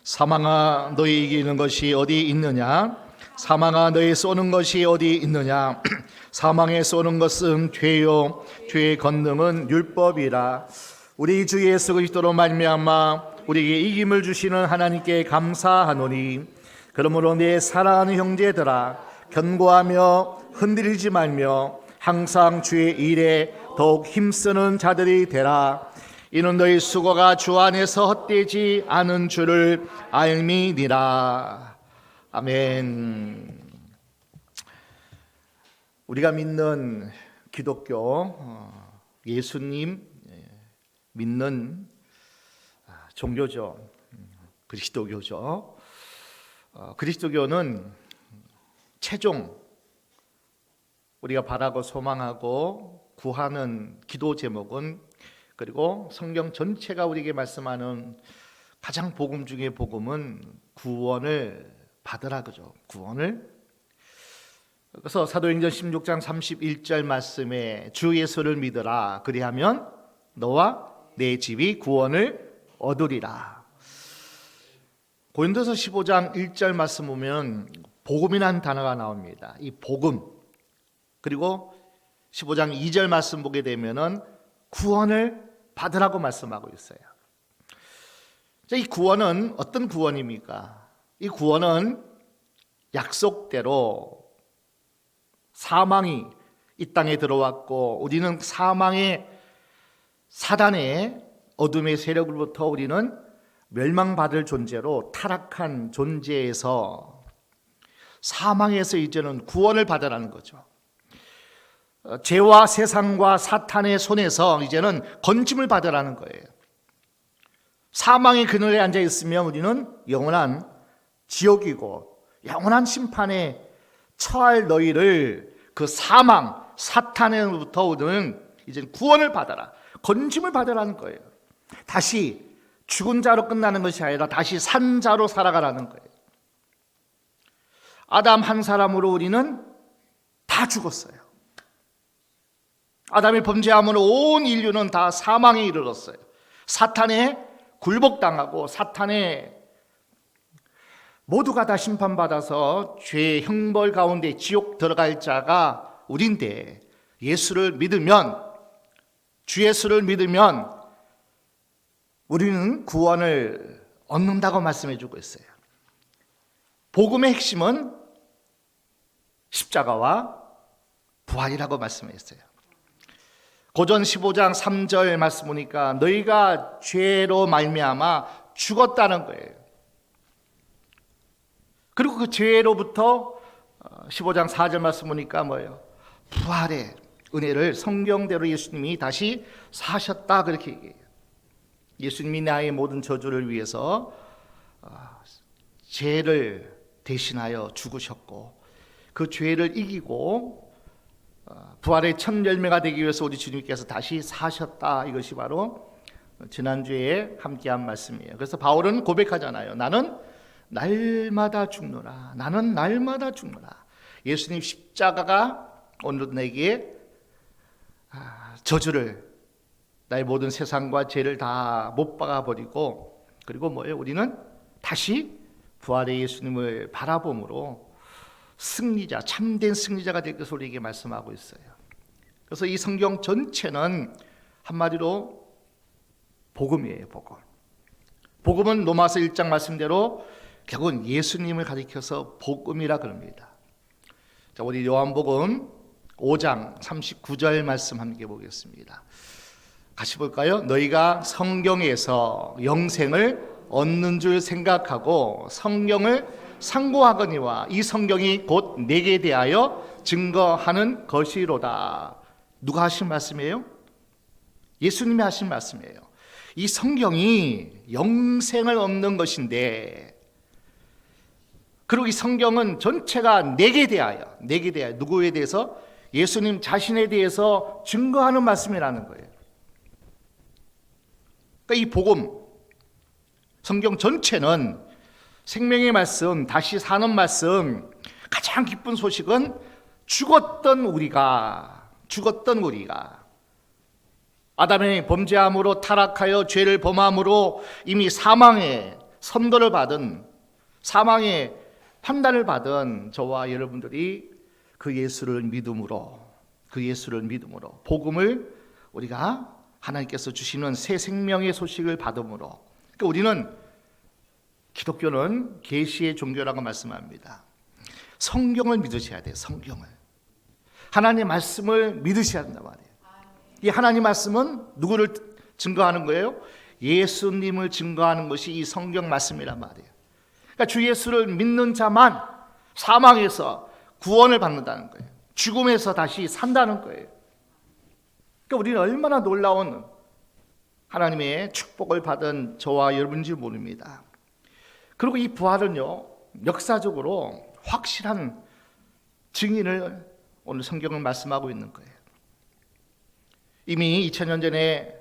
사망아 너희에게 있는 것이 어디 있느냐? 사망아 너희 쏘는 것이 어디 있느냐? 사망에 쏘는 것은 죄요 죄의 권능은 율법이라. 우리 주 예수 그리스도로 말미암아 우리에게 이김을 주시는 하나님께 감사하노니, 그러므로 내 사랑하는 형제들아 견고하며 흔들리지 말며 항상 주의 일에 더욱 힘쓰는 자들이 되라. 이는 너희 수고가 주 안에서 헛되지 않은 줄을 알미니라. 아멘. 우리가 믿는 기독교, 예수님 믿는 종교죠. 그리스도교죠. 그리스도교는 최종 우리가 바라고 소망하고 구하는 기도 제목은, 그리고 성경 전체가 우리에게 말씀하는 가장 복음 중의 복음은 구원을 받으라, 그죠? 구원을. 그래서 사도행전 16장 31절 말씀에 주 예수를 믿으라, 그리하면 너와 내 집이 구원을 얻으리라. 고린도서 15장 1절 말씀 보면 복음이라는 단어가 나옵니다. 이 복음, 그리고 15장 2절 말씀 보게 되면은 구원을 받으라고 말씀하고 있어요. 이 구원은 어떤 구원입니까? 이 구원은 약속대로 사망이 이 땅에 들어왔고, 우리는 사망의 사단의 어둠의 세력으로부터 우리는 멸망받을 존재로 타락한 존재에서, 사망에서 이제는 구원을 받으라는 거죠. 죄와 세상과 사탄의 손에서 이제는 건짐을 받으라는 거예요. 사망의 그늘에 앉아 있으면 우리는 영원한 지옥이고 영원한 심판에 처할 너희를 그 사망, 사탄으로부터 우리는 이제 구원을 받아라, 건짐을 받으라는 거예요. 다시 죽은 자로 끝나는 것이 아니라 다시 산 자로 살아가라는 거예요. 아담 한 사람으로 우리는 다 죽었어요. 아담이 범죄함으로 온 인류는 다 사망에 이르렀어요. 사탄에 굴복당하고 사탄에 모두가 다 심판받아서 죄의 형벌 가운데 지옥 들어갈 자가 우린데, 예수를 믿으면, 주 예수를 믿으면 우리는 구원을 얻는다고 말씀해 주고 있어요. 복음의 핵심은 십자가와 부활이라고 말씀했어요. 고전 15장 3절 말씀 보니까 너희가 죄로 말미암아 죽었다는 거예요. 그리고 그 죄로부터 15장 4절 말씀 보니까 뭐예요? 부활의 은혜를 성경대로 예수님이 다시 사셨다, 그렇게 얘기해요. 예수님이 나의 모든 저주를 위해서 죄를 대신하여 죽으셨고, 그 죄를 이기고 부활의 첫 열매가 되기 위해서 우리 주님께서 다시 사셨다. 이것이 바로 지난주에 함께한 말씀이에요. 그래서 바울은 고백하잖아요. 나는 날마다 죽노라. 나는 날마다 죽노라. 예수님 십자가가 오늘 내게 저주를, 나의 모든 세상과 죄를 다 못 박아버리고, 그리고 뭐예요? 우리는 다시 부활의 예수님을 바라봄으로 승리자, 참된 승리자가 될 것을 우리에게 말씀하고 있어요. 그래서 이 성경 전체는 한마디로 복음이에요. 복음. 복음은 로마서 1장 말씀대로 결국은 예수님을 가리켜서 복음이라 그럽니다. 자, 우리 요한복음 5장 39절 말씀 함께 보겠습니다. 같이 볼까요? 너희가 성경에서 영생을 얻는 줄 생각하고 성경을 상고하거니와 이 성경이 곧 내게 대하여 증거하는 것이로다. 누가 하신 말씀이에요? 예수님이 하신 말씀이에요. 이 성경이 영생을 얻는 것인데, 그리고 이 성경은 전체가 내게 대하여 누구에 대해서? 예수님 자신에 대해서 증거하는 말씀이라는 거예요. 그러니까 이 복음, 성경 전체는 생명의 말씀, 다시 사는 말씀, 가장 기쁜 소식은 죽었던 우리가 아담의 범죄함으로 타락하여 죄를 범함으로 이미 사망에 선고를 받은, 사망의 판단을 받은 저와 여러분들이 그 예수를 믿음으로 복음을 우리가 하나님께서 주시는 새 생명의 소식을 받음으로, 그러니까 우리는, 기독교는 계시의 종교라고 말씀합니다. 성경을 믿으셔야 돼요. 성경을, 하나님의 말씀을 믿으셔야 한단 말이에요. 이 하나님의 말씀은 누구를 증거하는 거예요? 예수님을 증거하는 것이 이 성경 말씀이란 말이에요. 그러니까 주 예수를 믿는 자만 사망에서 구원을 받는다는 거예요. 죽음에서 다시 산다는 거예요. 그러니까 우리는 얼마나 놀라운 하나님의 축복을 받은 저와 여러분인지 모릅니다. 그리고 이 부활은요, 역사적으로 확실한 증인을 오늘 성경은 말씀하고 있는 거예요. 이미 2000년 전에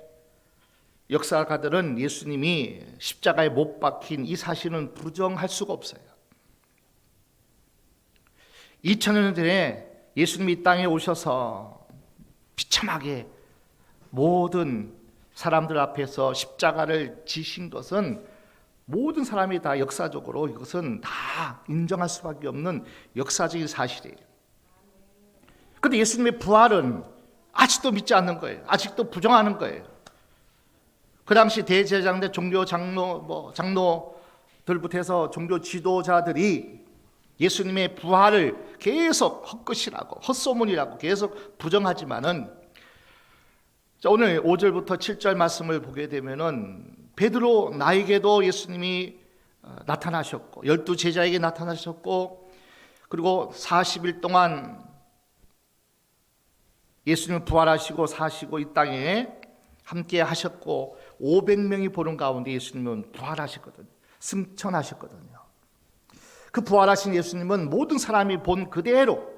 역사가들은 예수님이 십자가에 못 박힌 이 사실은 부정할 수가 없어요. 2000년 전에 예수님이 이 땅에 오셔서 비참하게 모든 사람들 앞에서 십자가를 지신 것은 모든 사람이 다 역사적으로 이것은 다 인정할 수밖에 없는 역사적인 사실이에요. 그런데 예수님의 부활은 아직도 믿지 않는 거예요. 아직도 부정하는 거예요. 그 당시 대제사장들, 종교 장로들부터 해서 종교 지도자들이 예수님의 부활을 계속 헛것이라고, 헛소문이라고 계속 부정하지만은, 오늘 5절부터 7절 말씀을 보게 되면은 베드로 나에게도 예수님이 나타나셨고 12제자에게 나타나셨고, 그리고 40일 동안 예수님은 부활하시고 사시고 이 땅에 함께 하셨고 500명이 보는 가운데 예수님은 부활하셨거든요. 승천하셨거든요. 그 부활하신 예수님은 모든 사람이 본 그대로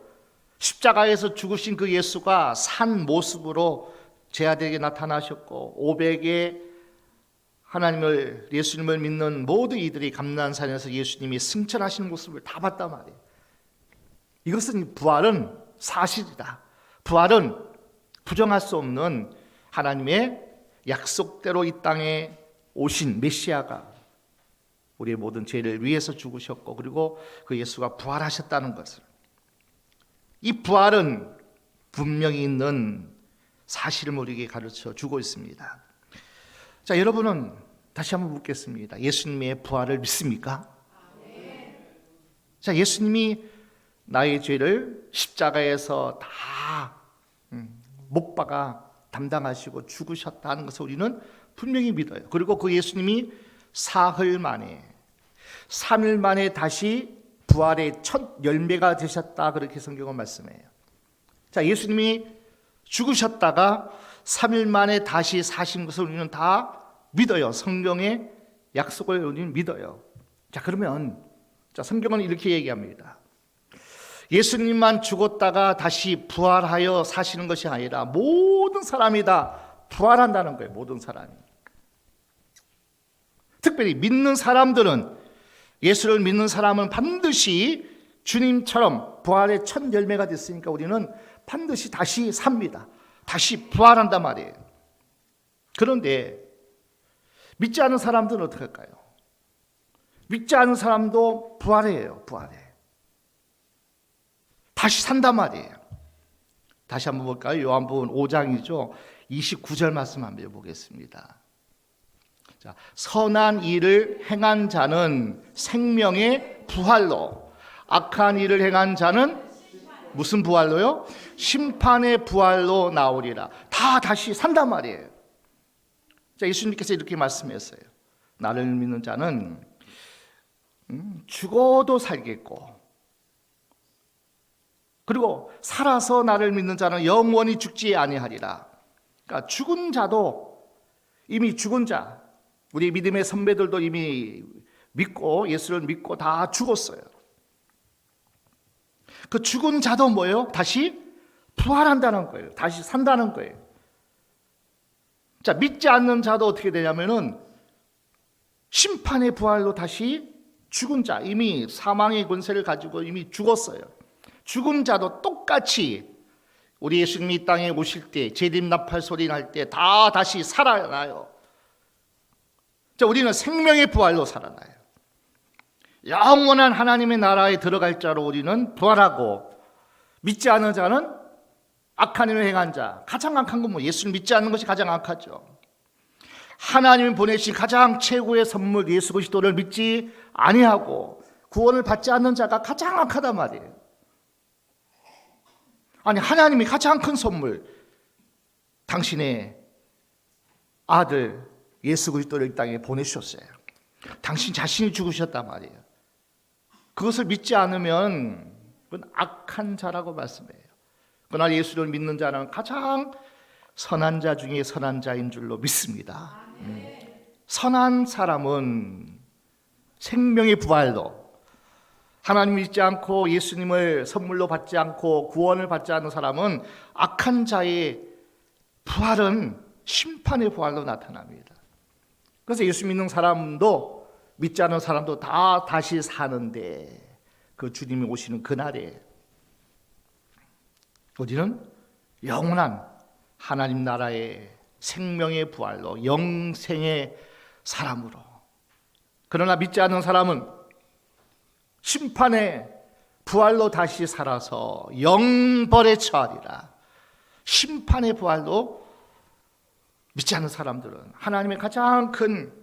십자가에서 죽으신 그 예수가 산 모습으로 제자들에게 나타나셨고, 500의 하나님을, 예수님을 믿는 모든 이들이 감난산에서 예수님이 승천하시는 모습을 다 봤단 말이에요. 이것은, 부활은 사실이다. 부활은 부정할 수 없는 하나님의 약속대로 이 땅에 오신 메시아가 우리의 모든 죄를 위해서 죽으셨고, 그리고 그 예수가 부활하셨다는 것을, 이 부활은 분명히 있는 사실을 우리에게 가르쳐 주고 있습니다. 자, 여러분은 다시 한번 묻겠습니다. 예수님의 부활을 믿습니까? 자, 예수님이 나의 죄를 십자가에서 다 못 박아 담당하시고 죽으셨다는 것을 우리는 분명히 믿어요. 그리고 그 예수님이 사흘 만에, 3일 만에 다시 부활의 첫 열매가 되셨다, 그렇게 성경은 말씀해요. 자, 예수님이 죽으셨다가 3일 만에 다시 사신 것을 우리는 다 믿어요. 성경의 약속을 우리는 믿어요. 자, 그러면 성경은 이렇게 얘기합니다. 예수님만 죽었다가 다시 부활하여 사시는 것이 아니라 모든 사람이 다 부활한다는 거예요. 모든 사람이. 특별히 믿는 사람들은, 예수를 믿는 사람은 반드시 주님처럼 부활의 첫 열매가 됐으니까 우리는 반드시 다시 삽니다. 다시 부활한단 말이에요. 그런데 믿지 않은 사람들은 어떻게 할까요? 믿지 않은 사람도 부활해요. 부활해. 다시 산단 말이에요. 다시 한번 볼까요? 요한복음 5장이죠. 29절 말씀 한번 보겠습니다. 자, 선한 일을 행한 자는 생명의 부활로, 악한 일을 행한 자는 무슨 부활로요? 심판의 부활로 나오리라. 다 다시 산단 말이에요. 자, 예수님께서 이렇게 말씀했어요. 나를 믿는 자는 죽어도 살겠고, 그리고 살아서 나를 믿는 자는 영원히 죽지 아니하리라. 그러니까 죽은 자도, 이미 죽은 자, 우리 믿음의 선배들도 이미 믿고, 예수를 믿고 다 죽었어요. 그 죽은 자도 뭐예요? 다시 부활한다는 거예요. 다시 산다는 거예요. 자, 믿지 않는 자도 어떻게 되냐면은 심판의 부활로 다시 죽은 자, 이미 사망의 권세를 가지고 이미 죽었어요. 죽은 자도 똑같이 우리 예수님이 이 땅에 오실 때, 재림나팔 소리 날 때 다 다시 살아나요. 자, 우리는 생명의 부활로 살아나요. 영원한 하나님의 나라에 들어갈 자로 우리는 부활하고, 믿지 않는 자는 악한 일을 행한 자. 가장 악한 건 예수를 믿지 않는 것이 가장 악하죠. 하나님이 보내신 가장 최고의 선물 예수 그리스도를 믿지 아니하고 구원을 받지 않는 자가 가장 악하단 말이에요. 아니, 하나님이 가장 큰 선물, 당신의 아들 예수 그리스도를 이 땅에 보내주셨어요. 당신 자신이 죽으셨단 말이에요. 그것을 믿지 않으면 그건 악한 자라고 말씀해요. 그러나 예수를 믿는 자는 가장 선한 자 중에 선한 자인 줄로 믿습니다. 선한 사람은 생명의 부활도, 하나님 믿지 않고 예수님을 선물로 받지 않고 구원을 받지 않는 사람은 악한 자의 부활은 심판의 부활로 나타납니다. 그래서 예수 믿는 사람도 믿지 않는 사람도 다 다시 사는데, 그 주님이 오시는 그날에 우리는 영원한 하나님 나라의 생명의 부활로, 영생의 사람으로. 그러나 믿지 않는 사람은 심판의 부활로 다시 살아서 영벌에 처하리라. 심판의 부활로 믿지 않는 사람들은 하나님의 가장 큰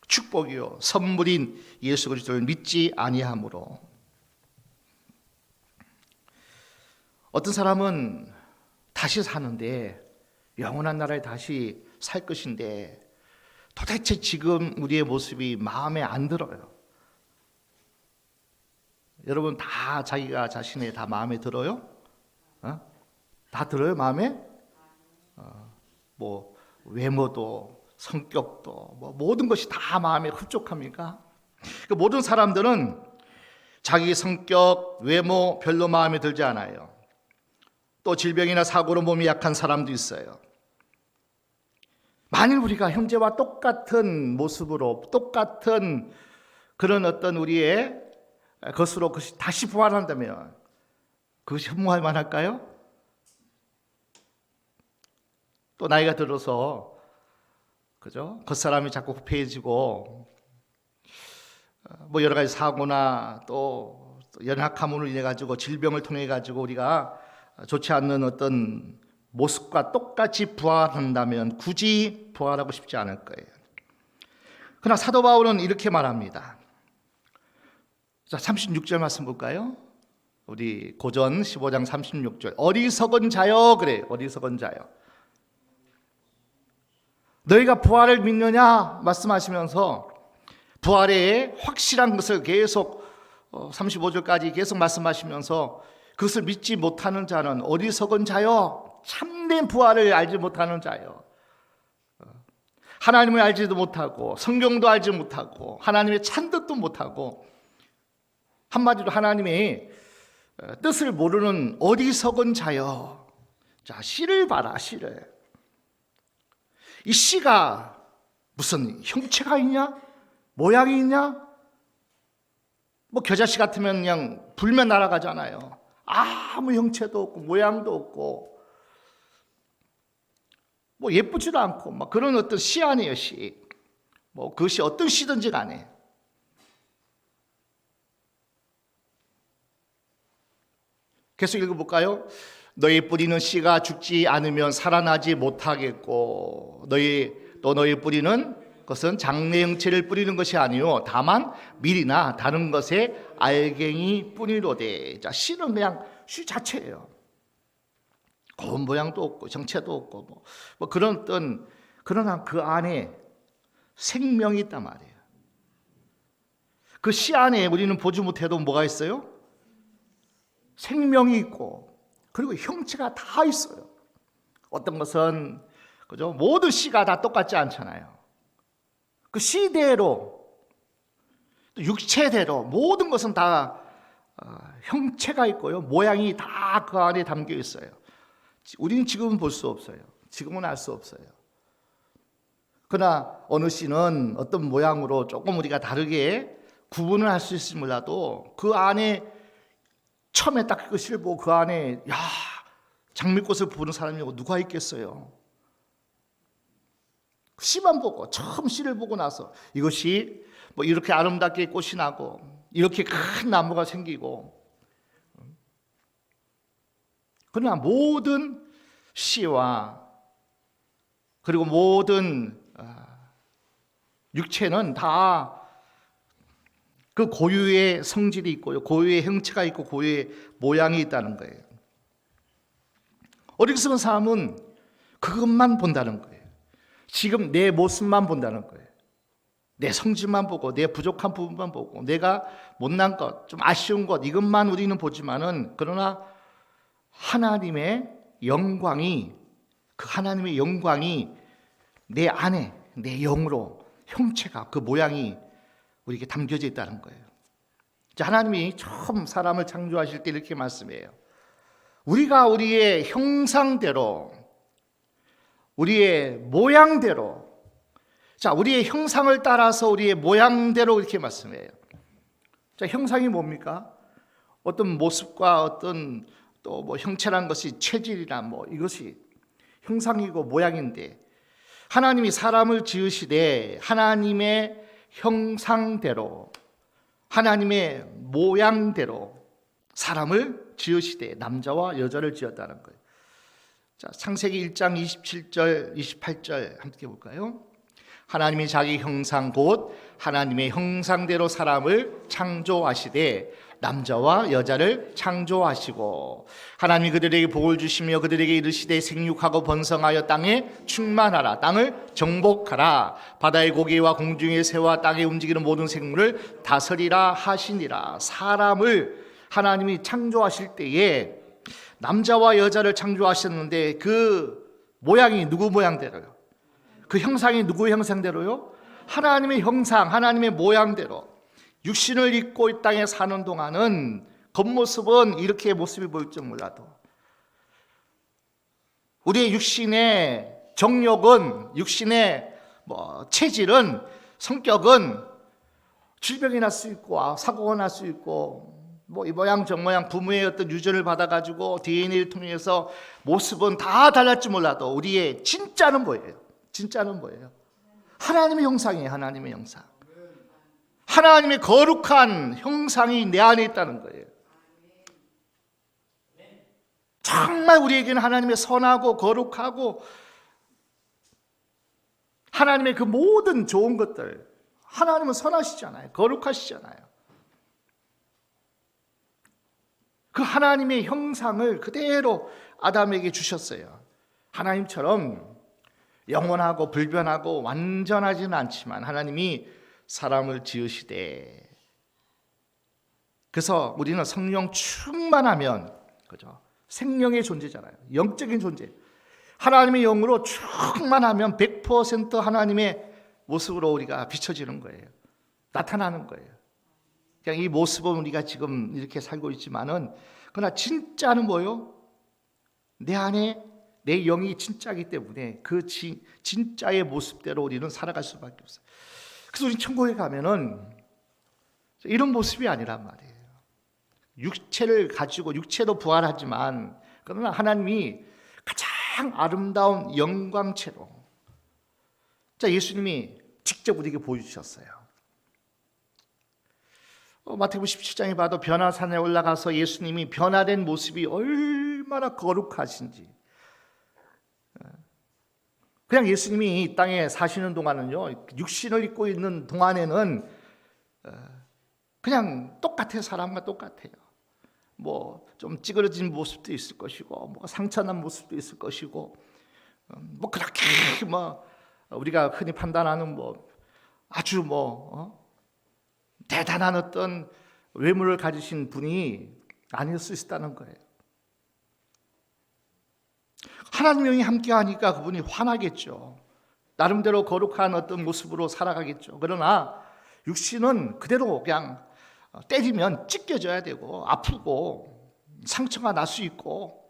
축복이요 선물인 예수 그리스도를 믿지 아니하므로, 어떤 사람은 다시 사는데, 영원한 나라에 다시 살 것인데 도대체 지금 우리의 모습이 마음에 안 들어요. 여러분 다 자기가 자신의 다 마음에 들어요? 다 들어요 마음에? 뭐 외모도 성격도 뭐 모든 것이 다 마음에 흡족합니까? 그 모든 사람들은 자기 성격, 외모 별로 마음에 들지 않아요. 또 질병이나 사고로 몸이 약한 사람도 있어요. 만일 우리가 형제와 똑같은 모습으로 똑같은 그런 어떤 우리의 것으로 그것이 다시 부활한다면 그것이 흠모할 만할까요? 또 나이가 들어서 그죠? 겉사람이 자꾸 후패해지고 뭐 여러 가지 사고나 또 연약함으로 인해 가지고 질병을 통해 가지고 우리가 좋지 않는 어떤 모습과 똑같이 부활한다면 굳이 부활하고 싶지 않을 거예요. 그러나 사도 바울은 이렇게 말합니다. 자, 36절 말씀 볼까요? 우리 고전 15장 36절. 어리석은 자여, 그래, 어리석은 자여. 너희가 부활을 믿느냐 말씀하시면서 부활의 확실한 것을 계속 35절까지 계속 말씀하시면서 그것을 믿지 못하는 자는 어리석은 자여, 참된 부활을 알지 못하는 자여. 하나님을 알지도 못하고 성경도 알지 못하고 하나님의 찬뜻도 못하고, 한마디로 하나님의 뜻을 모르는 어리석은 자여. 자, 씨를 봐라, 씨를. 이 씨가 무슨 형체가 있냐? 모양이 있냐? 뭐 겨자씨 같으면 그냥 불면 날아가잖아요. 아무 형체도 없고 모양도 없고 뭐 예쁘지도 않고 막 그런 어떤 씨 아니에요, 씨. 뭐 그것이 어떤 씨든지 간에. 계속 읽어볼까요? 너희 뿌리는 씨가 죽지 않으면 살아나지 못하겠고, 너희 뿌리는 것은 장래 형체를 뿌리는 것이 아니요 다만 밀이나 다른 것의 알갱이 뿐이로되. 자, 씨는 그냥 씨 자체예요. 고운 모양도 없고 정체도 없고 뭐 그런 어떤, 그러나 그 안에 생명이 있단 말이에요. 그 씨 안에 우리는 보지 못해도 뭐가 있어요? 생명이 있고, 그리고 형체가 다 있어요. 어떤 것은 그죠? 모든 씨가 다 똑같지 않잖아요. 그 씨대로, 또 육체대로 모든 것은 다 형체가 있고요, 모양이 다 그 안에 담겨 있어요. 우리는 지금은 볼 수 없어요. 지금은 알 수 없어요. 그러나 어느 씨는 어떤 모양으로 조금 우리가 다르게 구분을 할 수 있을지 몰라도 그 안에 처음에 딱 그 씨를 보고 그 안에 야, 장미꽃을 보는 사람이 누가 있겠어요? 씨만 보고, 처음 씨를 보고 나서 이것이 뭐 이렇게 아름답게 꽃이 나고 이렇게 큰 나무가 생기고, 그러나 모든 씨와 그리고 모든 육체는 다 그 고유의 성질이 있고요, 고유의 형체가 있고 고유의 모양이 있다는 거예요. 어리석은 사람은 그것만 본다는 거예요. 지금 내 모습만 본다는 거예요. 내 성질만 보고, 내 부족한 부분만 보고, 내가 못난 것, 좀 아쉬운 것, 이것만 우리는 보지만은, 그러나 하나님의 영광이, 그 하나님의 영광이 내 안에, 내 영으로, 형체가, 그 모양이 우리에게 담겨져 있다는 거예요. 하나님이 처음 사람을 창조하실 때 이렇게 말씀해요. 우리가 우리의 형상대로, 우리의 모양대로, 우리의 형상을 따라서 우리의 모양대로 이렇게 말씀해요. 형상이 뭡니까? 어떤 모습과 어떤 또 뭐 형체라는 것이 체질이나 뭐 이것이 형상이고 모양인데, 하나님이 사람을 지으시되 하나님의 형상대로, 하나님의 모양대로 사람을 지으시되 남자와 여자를 지었다는 거예요. 창세기 1장 27절 28절 함께 볼까요? 하나님이 자기 형상 곧 하나님의 형상대로 사람을 창조하시되 남자와 여자를 창조하시고, 하나님이 그들에게 복을 주시며 그들에게 이르시되 생육하고 번성하여 땅에 충만하라, 땅을 정복하라, 바다의 고기와 공중의 새와 땅에 움직이는 모든 생물을 다스리라 하시니라. 사람을 하나님이 창조하실 때에 남자와 여자를 창조하셨는데 그 모양이 누구 모양대로요? 그 형상이 누구의 형상대로요? 하나님의 형상, 하나님의 모양대로. 육신을 입고 이 땅에 사는 동안은 겉모습은 이렇게 모습이 보일 줄 몰라도 우리의 육신의 정욕은, 육신의 체질은, 성격은 질병이 날 수 있고 사고가 날 수 있고 이 모양 저 모양 부모의 어떤 유전을 받아가지고 DNA를 통해서 모습은 다 달랐지 몰라도 우리의 진짜는 뭐예요? 진짜는 뭐예요? 하나님의 형상이에요. 하나님의 형상. 하나님의 거룩한 형상이 내 안에 있다는 거예요. 정말 우리에게는 하나님의 선하고 거룩하고 하나님의 그 모든 좋은 것들, 하나님은 선하시잖아요. 거룩하시잖아요. 그 하나님의 형상을 그대로 아담에게 주셨어요. 하나님처럼 영원하고 불변하고 완전하지는 않지만 하나님이 사람을 지으시되, 그래서 우리는 성령 충만하면, 그죠? 생명의 존재잖아요. 영적인 존재. 하나님의 영으로 충만하면 100% 하나님의 모습으로 우리가 비춰지는 거예요. 나타나는 거예요. 그냥 이 모습은 우리가 지금 이렇게 살고 있지만은, 그러나 진짜는 뭐요? 내 안에 내 영이 진짜이기 때문에 그 진짜의 모습대로 우리는 살아갈 수밖에 없어요. 그래서 우리 천국에 가면은 이런 모습이 아니란 말이에요. 육체를 가지고, 육체도 부활하지만 그러나 하나님이 가장 아름다운 영광체로 예수님이 직접 우리에게 보여주셨어요. 마태복음 17장에 봐도 변화산에 올라가서 예수님이 변화된 모습이 얼마나 거룩하신지, 그냥 예수님이 이 땅에 사시는 동안은요, 육신을 입고 있는 동안에는 그냥 똑같아요. 사람과 똑같아요. 좀 찌그러진 모습도 있을 것이고, 상처난 모습도 있을 것이고, 그렇게 우리가 흔히 판단하는 아주 대단한 어떤 외모를 가지신 분이 아닐 수 있다는 거예요. 하나님의 영이 함께하니까 그분이 화나겠죠. 나름대로 거룩한 어떤 모습으로 살아가겠죠. 그러나 육신은 그대로 그냥 때리면 찢겨져야 되고 아프고 상처가 날 수 있고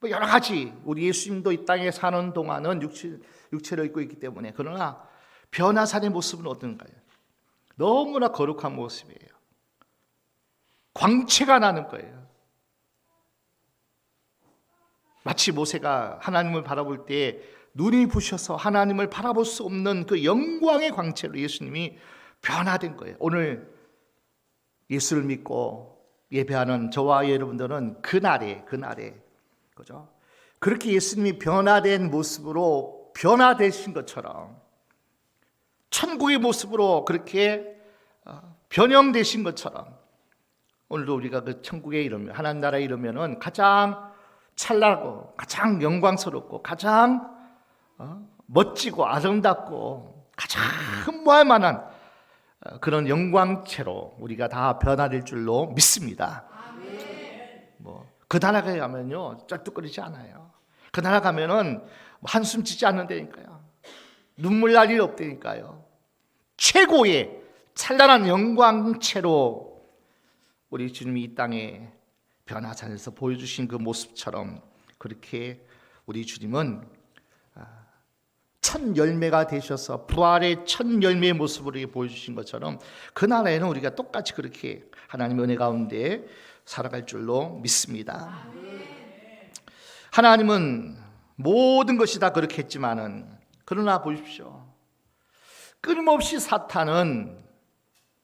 여러 가지, 우리 예수님도 이 땅에 사는 동안은 육체를 입고 있기 때문에. 그러나 변화산의 모습은 어떤가요? 너무나 거룩한 모습이에요. 광채가 나는 거예요. 마치 모세가 하나님을 바라볼 때 눈이 부셔서 하나님을 바라볼 수 없는 그 영광의 광채로 예수님이 변화된 거예요. 오늘 예수를 믿고 예배하는 저와 여러분들은 그날에 그죠? 그렇게 예수님이 변화된 모습으로 변화되신 것처럼 천국의 모습으로 그렇게 변형되신 것처럼 오늘도 우리가 그 천국에 이르면, 하나님 나라에 이르면은 가장 찬란하고 가장 영광스럽고 가장 멋지고 아름답고 가장 흠모할 만한 그런 영광체로 우리가 다 변화될 줄로 믿습니다. 그 나라 가면요 쩔뚝거리지 않아요. 그 나라 가면은 한숨 지지 않는다니까요. 눈물 날 일 없다니까요. 최고의 찬란한 영광체로 우리 주님이 이 땅에 변화산에서 보여주신 그 모습처럼 그렇게 우리 주님은 첫 열매가 되셔서 부활의 첫 열매의 모습으로 보여주신 것처럼 그 나라에는 우리가 똑같이 그렇게 하나님의 은혜 가운데 살아갈 줄로 믿습니다. 하나님은 모든 것이 다 그렇게 했지만은 그러나 보십시오. 끊임없이 사탄은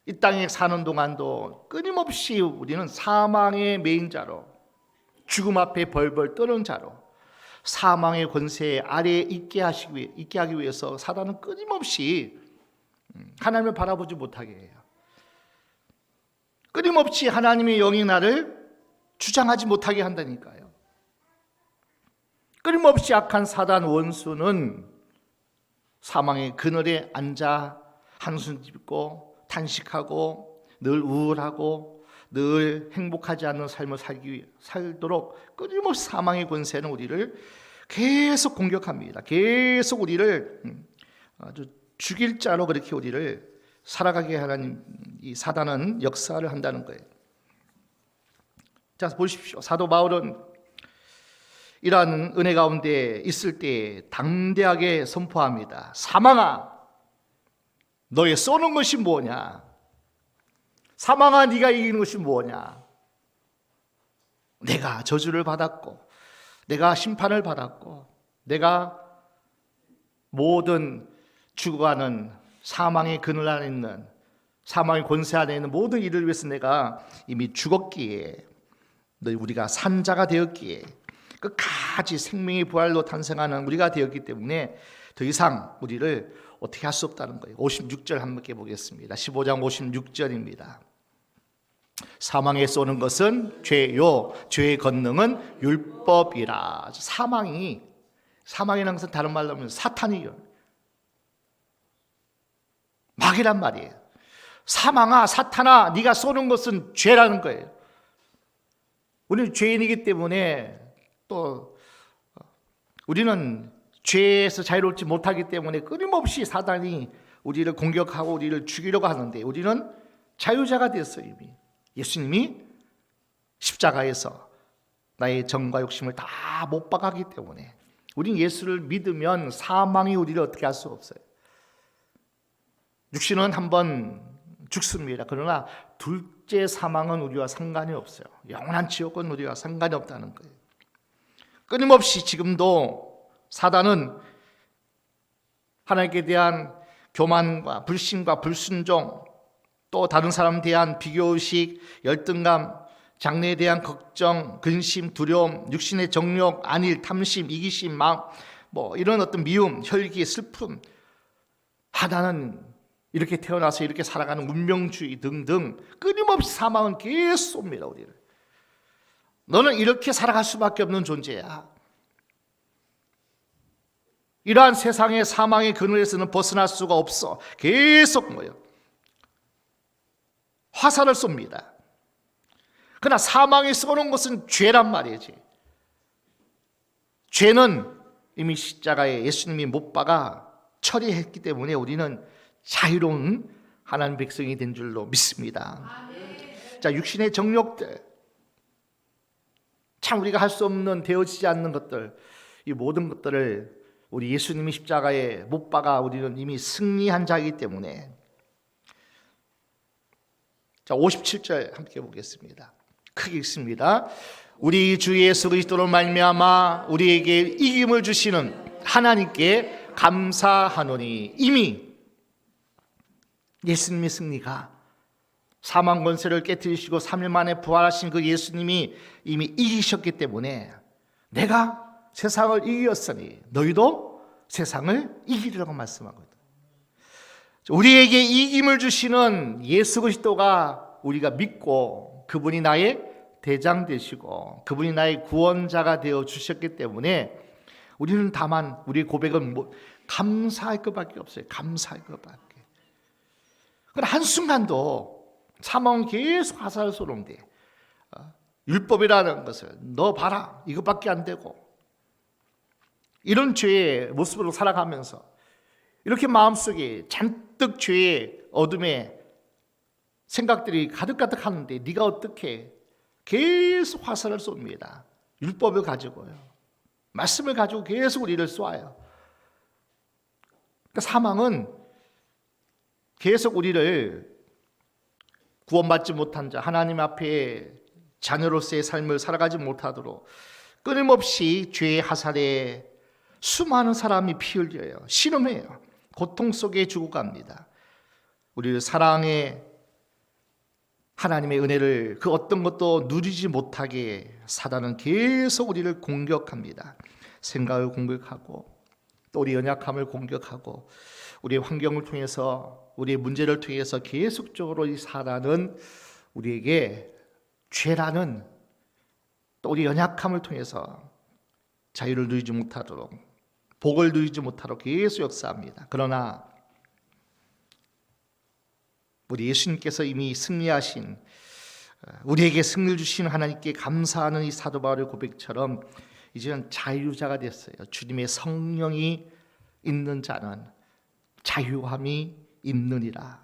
이 땅에 사는 동안도 끊임없이 우리는 사망의 매인자로 죽음 앞에 벌벌 떠는 자로 사망의 권세 아래에 있게 하기 위해서 사단은 끊임없이 하나님을 바라보지 못하게 해요. 끊임없이 하나님의 영이 나를 주장하지 못하게 한다니까요. 끊임없이 악한 사단 원수는 사망의 그늘에 앉아 한숨 짓고 탄식하고 늘 우울하고 늘 행복하지 않는 삶을 살도록 끊임없이 사망의 권세는 우리를 계속 공격합니다. 계속 우리를 아주 죽일 자로 그렇게 우리를 살아가게 하는 이 사단은 역사를 한다는 거예요. 자, 보십시오. 사도 바울은 이러한 은혜 가운데 있을 때 당대하게 선포합니다. 사망아, 너의 쏘는 것이 뭐냐? 사망아, 네가 이기는 것이 뭐냐? 내가 저주를 받았고 내가 심판을 받았고 내가 모든 죽어가는 사망의 그늘 안에 있는 사망의 권세 안에 있는 모든 일을 위해서 내가 이미 죽었기에 우리가 산자가 되었기에 끝까지 생명의 부활로 탄생하는 우리가 되었기 때문에 더 이상 우리를 어떻게 할 수 없다는 거예요. 56절 함께 보겠습니다. 15장 56절입니다. 사망에 쏘는 것은 죄요 죄의 권능은 율법이라. 사망이라는 것은 다른 말로 하면 사탄이요 마귀란 말이에요. 사망아 사탄아 네가 쏘는 것은 죄라는 거예요. 우리는 죄인이기 때문에 또 우리는 죄에서 자유롭지 못하기 때문에 끊임없이 사단이 우리를 공격하고 우리를 죽이려고 하는데 우리는 자유자가 됐어요. 이미 예수님이 십자가에서 나의 정과 욕심을 다 못 박았기 때문에 우리는 예수를 믿으면 사망이 우리를 어떻게 할 수 없어요. 육신은 한번 죽습니다. 그러나 둘째 사망은 우리와 상관이 없어요. 영원한 지옥은 우리와 상관이 없다는 거예요. 끊임없이 지금도 사단은 하나님께 대한 교만과 불신과 불순종, 또 다른 사람에 대한 비교의식, 열등감, 장래에 대한 걱정, 근심, 두려움, 육신의 정욕, 안일, 탐심, 이기심, 이런 어떤 미움, 혈기, 슬픔, 하나는 이렇게 태어나서 이렇게 살아가는 운명주의 등등 끊임없이 사망은 계속 쏩니다. 우리를. 너는 이렇게 살아갈 수밖에 없는 존재야. 이러한 세상의 사망의 그늘에서는 벗어날 수가 없어. 계속 화살을 쏩니다. 그러나 사망이 쏘는 것은 죄란 말이지. 죄는 이미 십자가에 예수님이 못 박아 처리했기 때문에 우리는 자유로운 하나님 백성이 된 줄로 믿습니다. 자, 육신의 정욕들, 참 우리가 할 수 없는 되어지지 않는 것들, 이 모든 것들을 우리 예수님이 십자가에 못 박아 우리는 이미 승리한 자이기 때문에. 자, 57절 함께 보겠습니다. 크게 읽습니다. 우리 주 예수 그리스도로 말미암아 우리에게 이김을 주시는 하나님께 감사하노니. 이미 예수님의 승리가, 사망 권세를 깨뜨리시고 3일 만에 부활하신 그 예수님이 이미 이기셨기 때문에 내가 세상을 이겼으니 너희도 세상을 이기리라고 말씀하거든. 우리에게 이김을 주시는 예수 그리스도가 우리가 믿고 그분이 나의 대장 되시고 그분이 나의 구원자가 되어 주셨기 때문에 우리는 다만 우리의 고백은 감사할 것밖에 없어요. 감사할 것밖에. 그러나 한순간도 사망은 계속 화살 쏘는데 율법이라는 것을 너 봐라 이것밖에 안 되고 이런 죄의 모습으로 살아가면서 이렇게 마음속에 잔뜩 죄의 어둠의 생각들이 가득가득 하는데 네가 어떻게 계속 화살을 쏩니다. 율법을 가지고요. 말씀을 가지고 계속 우리를 쏴요. 그러니까 사망은 계속 우리를 구원받지 못한 자, 하나님 앞에 자녀로서의 삶을 살아가지 못하도록 끊임없이 죄의 화살에 수많은 사람이 피 흘려요. 신음해요. 고통 속에 죽어갑니다. 우리를 사랑해 하나님의 은혜를 그 어떤 것도 누리지 못하게 사단은 계속 우리를 공격합니다. 생각을 공격하고 또 우리 연약함을 공격하고 우리의 환경을 통해서 우리의 문제를 통해서 계속적으로 이 사단은 우리에게 죄라는 또 우리 연약함을 통해서 자유를 누리지 못하도록 복을 누리지 못하도록 계속 역사합니다. 그러나 우리 예수님께서 이미 승리하신 우리에게 승리를 주신 하나님께 감사하는 이 사도 바울의 고백처럼 이제는 자유자가 됐어요. 주님의 성령이 있는 자는 자유함이 있느니라.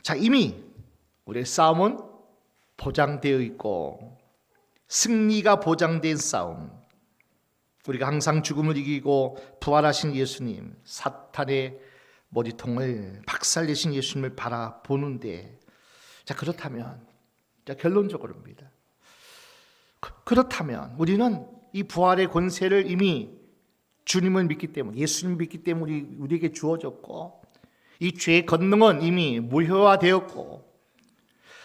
자, 이미 우리의 싸움은 보장되어 있고 승리가 보장된 싸움. 우리가 항상 죽음을 이기고 부활하신 예수님, 사탄의 머리통을 박살내신 예수님을 바라보는데, 자, 그렇다면, 자, 결론적으로입니다. 그렇다면 우리는 이 부활의 권세를 이미 주님을 믿기 때문에, 예수님을 믿기 때문에 우리에게 주어졌고, 이 죄의 권능은 이미 무효화되었고,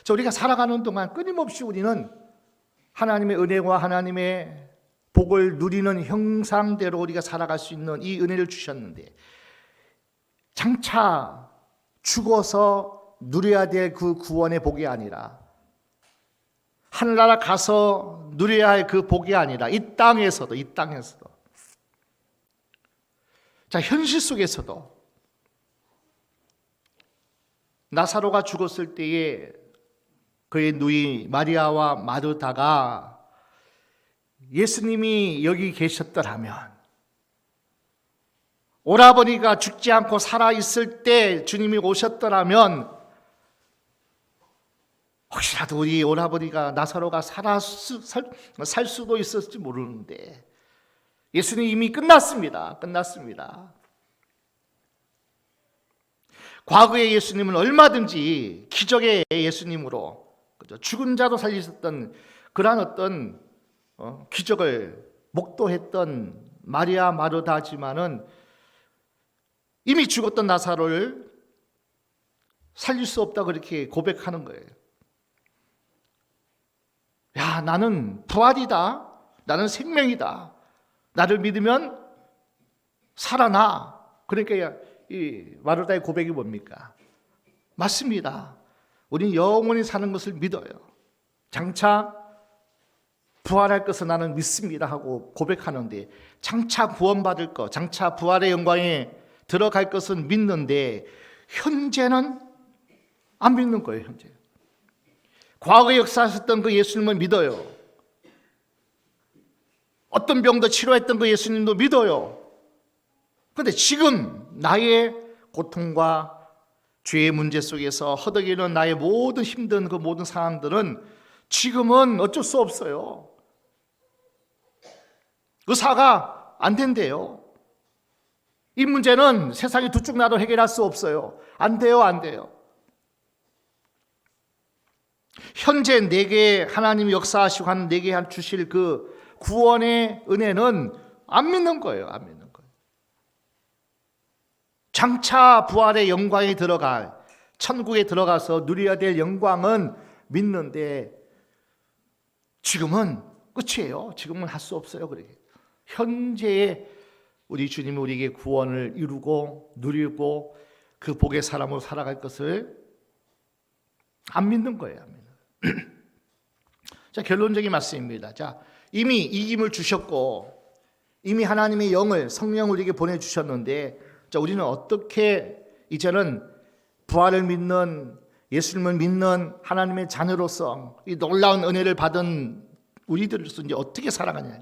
자, 우리가 살아가는 동안 끊임없이 우리는 하나님의 은혜와 하나님의 복을 누리는 형상대로 우리가 살아갈 수 있는 이 은혜를 주셨는데, 장차 죽어서 누려야 될 그 구원의 복이 아니라 하늘나라 가서 누려야 할 그 복이 아니라 이 땅에서도 자, 현실 속에서도 나사로가 죽었을 때에 그의 누이 마리아와 마르다가 예수님이 여기 계셨더라면, 오라버니가 죽지 않고 살아있을 때 주님이 오셨더라면 혹시라도 우리 오라버니가 나사로가 살 수도 있었을지 모르는데 예수님 이미 끝났습니다. 과거의 예수님은 얼마든지 기적의 예수님으로 죽은 자도 살리셨던 그러한 어떤 기적을 목도했던 마리아 마르다지만은 이미 죽었던 나사로를 살릴 수 없다 그렇게 고백하는 거예요. 야, 나는 부활이다. 나는 생명이다. 나를 믿으면 살아나. 그러니까 이 마르다의 고백이 뭡니까? 맞습니다. 우리는 영원히 사는 것을 믿어요. 장차 부활할 것을 나는 믿습니다 하고 고백하는데, 장차 구원받을 것, 장차 부활의 영광에 들어갈 것은 믿는데 현재는 안 믿는 거예요. 현재 과거에 역사하셨던 그 예수님을 믿어요. 어떤 병도 치료했던 그 예수님도 믿어요. 그런데 지금 나의 고통과 죄의 문제 속에서 허덕이는 나의 모든 힘든 그 모든 상황들은 지금은 어쩔 수 없어요. 의사가 안 된대요. 이 문제는 세상이 두 쪽 나로 해결할 수 없어요. 안 돼요. 현재 내게 하나님이 역사하시고 하는 내게 주실 그 구원의 은혜는 안 믿는 거예요. 장차 부활의 영광에 들어갈, 천국에 들어가서 누려야 될 영광은 믿는데 지금은 끝이에요. 지금은 할 수 없어요. 그러게. 현재의 우리 주님이 우리에게 구원을 이루고 누리고 그 복의 사람으로 살아갈 것을 안 믿는 거예요. 자, 결론적인 말씀입니다. 자, 이미 이김을 주셨고 이미 하나님의 영을, 성령을 우리에게 보내주셨는데, 자, 우리는 어떻게 이제는 부활을 믿는, 예수님을 믿는 하나님의 자녀로서 이 놀라운 은혜를 받은 우리들로서 이제 어떻게 살아가냐.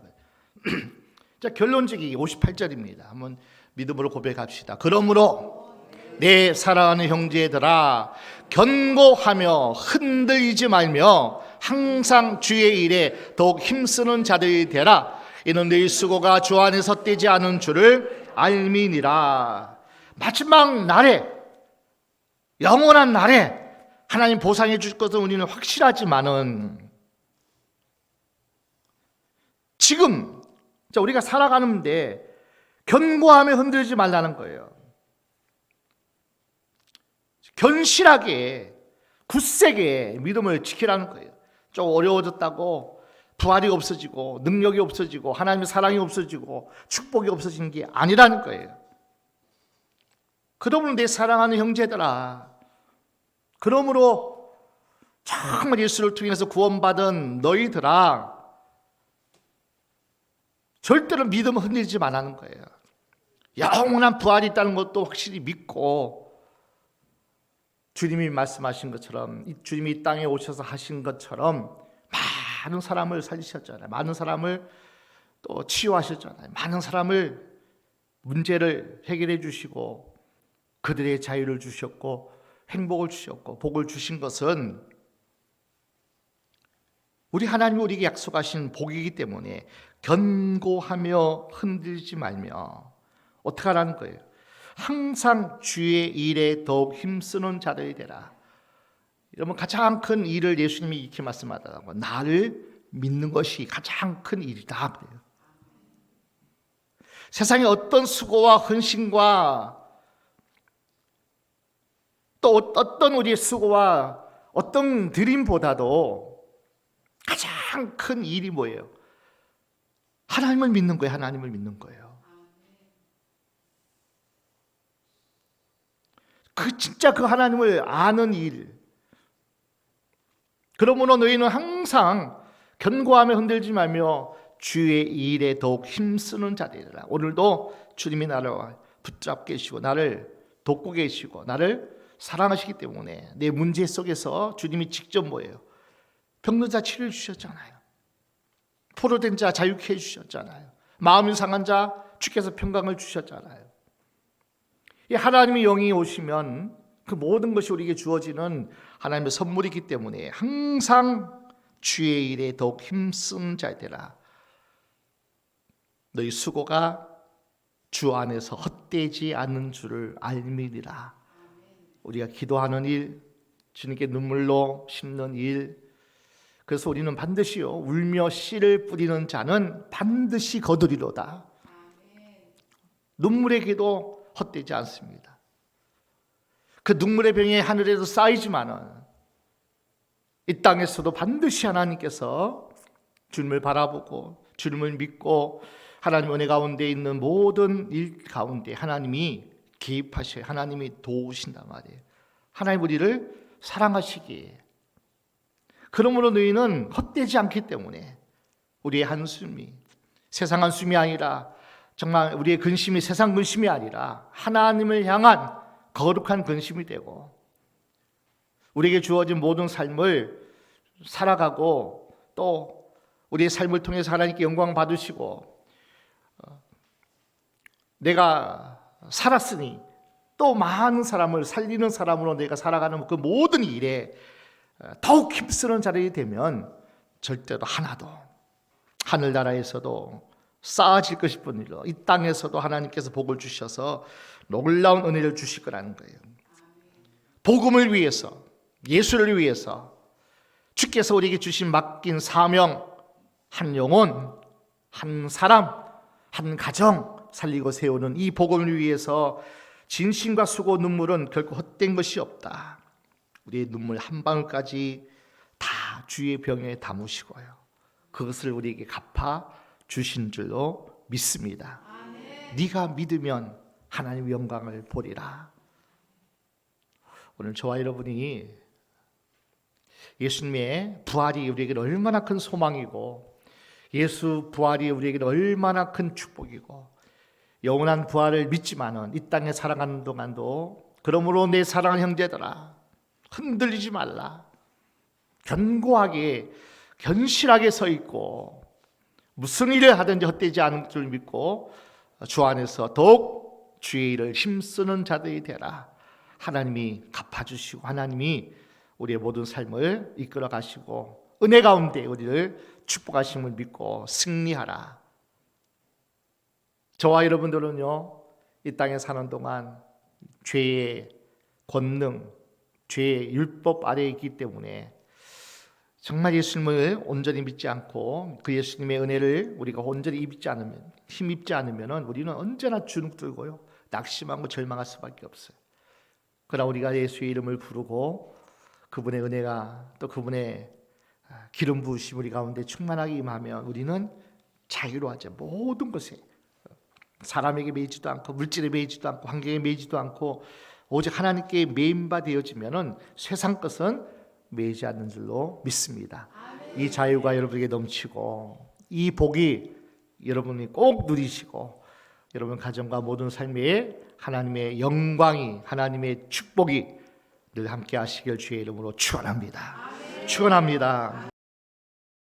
자, 결론적이 58절입니다. 한번 믿음으로 고백합시다. 그러므로 내 사랑하는 형제들아, 견고하며 흔들리지 말며 항상 주의 일에 더욱 힘쓰는 자들이 되라. 이는 너희 수고가 주 안에서 헛되지 않은 줄을 알미니라. 마지막 날에, 영원한 날에 하나님 보상해 주실 것은 우리는 확실하지만은 지금 우리가 살아가는데 견고하며 흔들리지 말라는 거예요. 견실하게 굳세게 믿음을 지키라는 거예요. 좀 어려워졌다고 부활이 없어지고 능력이 없어지고 하나님의 사랑이 없어지고 축복이 없어지는 게 아니라는 거예요. 그러므로 내 사랑하는 형제들아, 그러므로 정말 예수를 통해서 구원받은 너희들아, 절대로 믿음을 흔들지 말라는 거예요. 영원한 부활이 있다는 것도 확실히 믿고, 주님이 말씀하신 것처럼, 주님이 이 땅에 오셔서 하신 것처럼 많은 사람을 살리셨잖아요. 많은 사람을 또 치유하셨잖아요. 많은 사람을 문제를 해결해 주시고 그들의 자유를 주셨고 행복을 주셨고 복을 주신 것은 우리 하나님이 우리에게 약속하신 복이기 때문에 견고하며 흔들지 말며 어떻게 하라는 거예요? 항상 주의 일에 더욱 힘쓰는 자들이 되라. 여러분, 가장 큰 일을 예수님이 이렇게 말씀하더라고요. 나를 믿는 것이 가장 큰 일이다. 그래요. 세상에 어떤 수고와 헌신과 또 어떤 우리의 수고와 어떤 드림보다도 가장 큰 일이 뭐예요? 하나님을 믿는 거예요. 하나님을 믿는 거예요. 진짜 그 하나님을 아는 일. 그러므로 너희는 항상 견고하며 흔들지 말며 주의 일에 더욱 힘쓰는 자들이라. 오늘도 주님이 나를 붙잡고 계시고 나를 돕고 계시고 나를 사랑하시기 때문에 내 문제 속에서 주님이 직접 뭐예요? 병든 자 치료해 주셨잖아요. 포로된 자 자유케 해주셨잖아요. 마음이 상한 자 주께서 평강을 주셨잖아요. 이 하나님의 영이 오시면 그 모든 것이 우리에게 주어지는 하나님의 선물이기 때문에 항상 주의 일에 더욱 힘쓴 자들아, 너희 수고가 주 안에서 헛되지 않는 줄을 알미리라. 우리가 기도하는 일, 주님께 눈물로 심는 일, 그래서 우리는 반드시요 울며 씨를 뿌리는 자는 반드시 거두리로다. 눈물의 기도 헛되지 않습니다. 그 눈물의 병이 하늘에도 쌓이지만은 이 땅에서도 반드시 하나님께서 주님을 바라보고 주님을 믿고 하나님 은혜 가운데 있는 모든 일 가운데 하나님이 개입하셔요. 하나님이 도우신단 말이에요. 하나님 우리를 사랑하시기에. 그러므로 너희는 헛되지 않기 때문에 우리의 한숨이 세상 한숨이 아니라 정말 우리의 근심이 세상 근심이 아니라 하나님을 향한 거룩한 근심이 되고 우리에게 주어진 모든 삶을 살아가고 또 우리의 삶을 통해서 하나님께 영광 받으시고 내가 살았으니 또 많은 사람을 살리는 사람으로 내가 살아가는 그 모든 일에 더욱 힘쓰는 자들이 되면 절대로 하나도 하늘나라에서도 쌓아질 것이 뿐이라 이 땅에서도 하나님께서 복을 주셔서 놀라운 은혜를 주실 거라는 거예요. 복음을 위해서, 예수를 위해서 주께서 우리에게 주신 맡긴 사명, 한 영혼, 한 사람, 한 가정 살리고 세우는 이 복음을 위해서 진심과 수고 눈물은 결코 헛된 것이 없다. 우리의 눈물 한 방울까지 다 주의 병에 담으시고요, 그것을 우리에게 갚아 주신 줄로 믿습니다. 네가 믿으면 하나님의 영광을 보리라. 오늘 저와 여러분이 예수님의 부활이 우리에게 얼마나 큰 소망이고, 예수 부활이 우리에게 얼마나 큰 축복이고, 영원한 부활을 믿지만은 이 땅에 살아가는 동안도 그러므로 내 사랑하는 형제들아, 흔들리지 말라. 견고하게 견실하게 서 있고 무슨 일을 하든지 헛되지 않을 줄 믿고 주 안에서 더욱 주의 일을 힘쓰는 자들이 되라. 하나님이 갚아주시고 하나님이 우리의 모든 삶을 이끌어 가시고 은혜 가운데 우리를 축복하심을 믿고 승리하라. 저와 여러분들은요, 이 땅에 사는 동안 죄의 권능, 죄의 율법 아래에 있기 때문에 정말 예수님을 온전히 믿지 않고 그 예수님의 은혜를 우리가 온전히 힘입지 않으면 우리는 언제나 주눅들고요, 낙심하고 절망할 수밖에 없어요. 그러나 우리가 예수의 이름을 부르고 그분의 은혜가 또 그분의 기름 부으심 우리 가운데 충만하게 임하면 우리는 자유로워져. 모든 것에 사람에게 매이지도 않고 물질에 매이지도 않고 환경에 매이지도 않고 오직 하나님께 매인 바 되어지면은 세상 것은 매이지 않는 줄로 믿습니다. 이 자유가 여러분에게 넘치고 이 복이 여러분이 꼭 누리시고 여러분 가정과 모든 삶에 하나님의 영광이, 하나님의 축복이 늘 함께 하시길 주의 이름으로 축원합니다. 축원합니다.